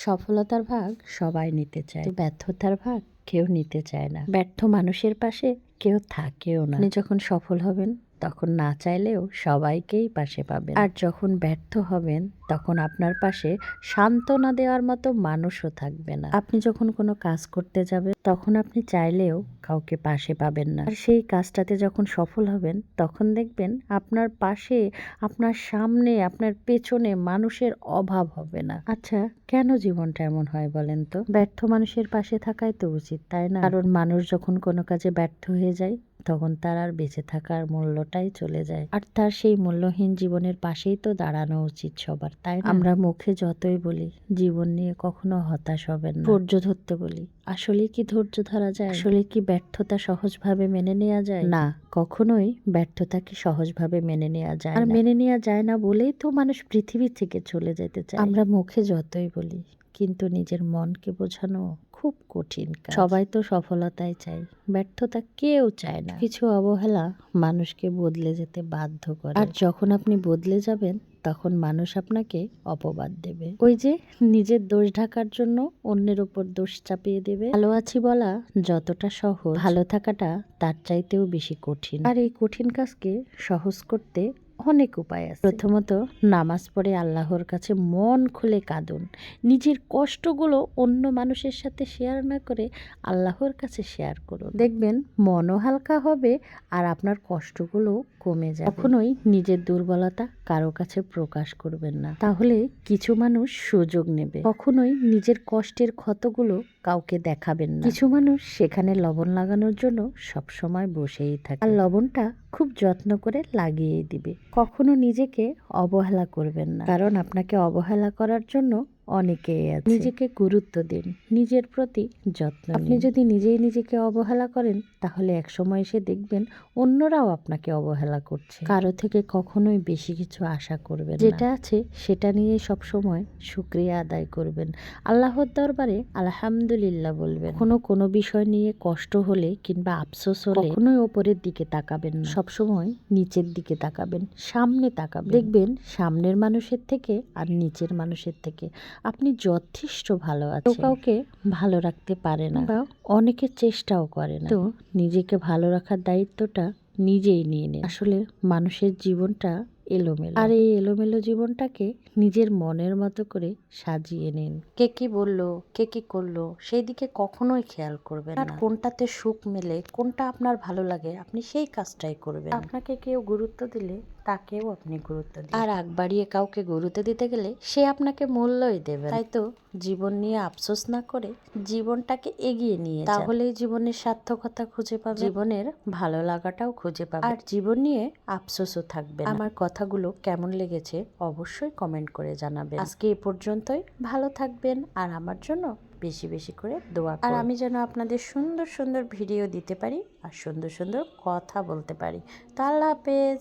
সফলতার ভাগ সবাই নিতে চায়, ব্যর্থতার ভাগ কেউ নিতে চায় না। ব্যর্থ মানুষের পাশে কেউ থাকেও না। আপনি যখন সফল হবেন তখন না চাইলেও সবাইকেই পাশে পাবেন, আর যখন ব্যর্থ হবেন তখন আপনার পাশে সান্ত্বনা দেওয়ার মতো মানুষও থাকবে না। আপনি যখন কোনো কাজ করতে যাবেন তখন আপনি চাইলেও কাউকে পাশে পাবেন না, আর সেই কাজটাতে যখন সফল হবেন তখন দেখবেন আপনার পাশে, আপনার সামনে, আপনার পেছনে মানুষের অভাব হবে না। আচ্ছা, কেন জীবনটা এমন হয় বলেন তো? ব্যর্থ মানুষের পাশে থাকাই তো উচিত, তাই না? কারণ মানুষ যখন কোনো কাজে ব্যর্থ হয়ে যায় তখন তার আর বেঁচে থাকার মূল্যটাই চলে যায়, আর তার সেই মূল্যহীন জীবনের পাশেই তো দাঁড়ানো উচিত সবার, তাই না? আমরা মুখে যতই বলি জীবন নিয়ে কখনো হতাশ হবেন না, ধৈর্য ধরতে বলি, আসলে কি ধৈর্য ধরা যায়? আসলে কি ব্যর্থতা সহজভাবে মেনে নেওয়া যায়? না, কখনোই ব্যর্থতাকে সহজভাবে মেনে নেওয়া যায় না। আর মেনে নেওয়া যায় না বলেই তো মানুষ পৃথিবী থেকে চলে যেতে চায়। আমরা মুখে যতই বলি কিন্তু নিজের মনকে বোঝানো খুব কঠিন কাজ। সবাই তো সফলতাই চায়, ব্যর্থতা কেউ চায় না। কিছু অবহেলা মানুষকে বদলে যেতে বাধ্য করে, আর যখন আপনি বদলে যাবেন তখন মানুষ আপনাকে অপবাদ দেবে। ওই যে নিজের দোষ ঢাকার জন্য অন্যের উপর দোষ চাপিয়ে দেবে। ভালো আছি বলা যতটা সহজ, ভালো থাকাটা তার চাইতেও বেশি কঠিন। আর এই কঠিন কাজকে সহজ করতে অনেক উপায় আছে। প্রথমত, নামাজ পড়ে আল্লাহর কাছে মন খুলে কাঁদুন। নিজের কষ্টগুলো অন্য মানুষের সাথে শেয়ার না করে আল্লাহর কাছে শেয়ার করুন, দেখবেন মনও হালকা হবে আর আপনার কষ্টগুলো কমে যাবে। কখনোই নিজের দুর্বলতা কারো কাছে প্রকাশ করবেন না, তাহলে কিছু মানুষ সুযোগ নেবে। কখনোই নিজের কষ্টের ক্ষতগুলো কাউকে দেখাবেন না। কিছু মানুষ সেখানে লবণ লাগানোর জন্য সবসময় বসেই থাকে, আর লবণটা খুব যত্ন করে লাগিয়ে দিবে। কখনো নিজেকে অবহেলা করবেন না, কারণ আপনাকে অবহেলা করার জন্য অনেকেই আছে। নিজেকে গুরুত্ব দিন, নিজের প্রতি যত্ন নিন। আপনি যদি নিজেই নিজেকে অবহেলা করেন তাহলে একসময় এসে দেখবেন অন্যরাও আপনাকে অবহেলা করছে। কারো থেকে কখনোই বেশি কিছু আশা করবেন না, যেটা আছে সেটা নিয়ে সবসময় শুকরিয়া আদায় করবেন। আল্লাহর দরবারে আলহামদুলিল্লাহ বলবেন। কোনো বিষয় নিয়ে কষ্ট হলে কিংবা আফসোস হলে কখনোই ওপরের দিকে তাকাবেন না, সবসময় নিচের দিকে তাকাবেন, সামনে তাকাবেন। দেখবেন সামনের মানুষের থেকে আর নিচের মানুষের থেকে আপনি যথেষ্ট ভালো আছেন। কাউকে ভালো রাখতে পারে না বা অনেকে চেষ্টাও করে না, তো নিজেকে ভালো রাখার দায়িত্বটা নিজেই নিয়ে নেন। আসলে মানুষের জীবনটা এলোমেলো, আর এই এলোমেলো জীবনটাকে নিজের মনের মতো করে সাজিয়ে নিন। কে কি বললো, কে কি করলো সেই দিকে কখনোই খেয়াল করবেন না। আর কোনটাতে সুখ মেলে, কোনটা আপনার ভালো লাগে আপনি সেই কাজটাই করবেন। আপনাকে কেউ গুরুত্ব দিলে তাকেও আপনি গুরুত্ব দিন, আর আগ বাড়িয়ে কাউকে গুরুত্ব দিতে গেলে সে আপনাকে মূল্যই দেবে। তাই তো জীবন নিয়ে আফসোস না করে জীবনটাকে এগিয়ে নিয়ে যান, তাহলেই জীবনের সার্থকতা খুঁজে পাবে, জীবনের ভালো লাগাটাও খুঁজে পাবে, আর জীবন নিয়ে আফসোসও থাকবে না। আমার কথাগুলো কেমন লেগেছে অবশ্যই কমেন্ট করে জানাবেন। আজকে এ পর্যন্তই, ভালো থাকবেন আর আমার জন্য বেশি বেশি করে দোয়া করুন, আর আমি যেন আপনাদের সুন্দর সুন্দর ভিডিও দিতে পারি আর সুন্দর সুন্দর কথা বলতে পারি। তো আল্লাহ হাফেজ।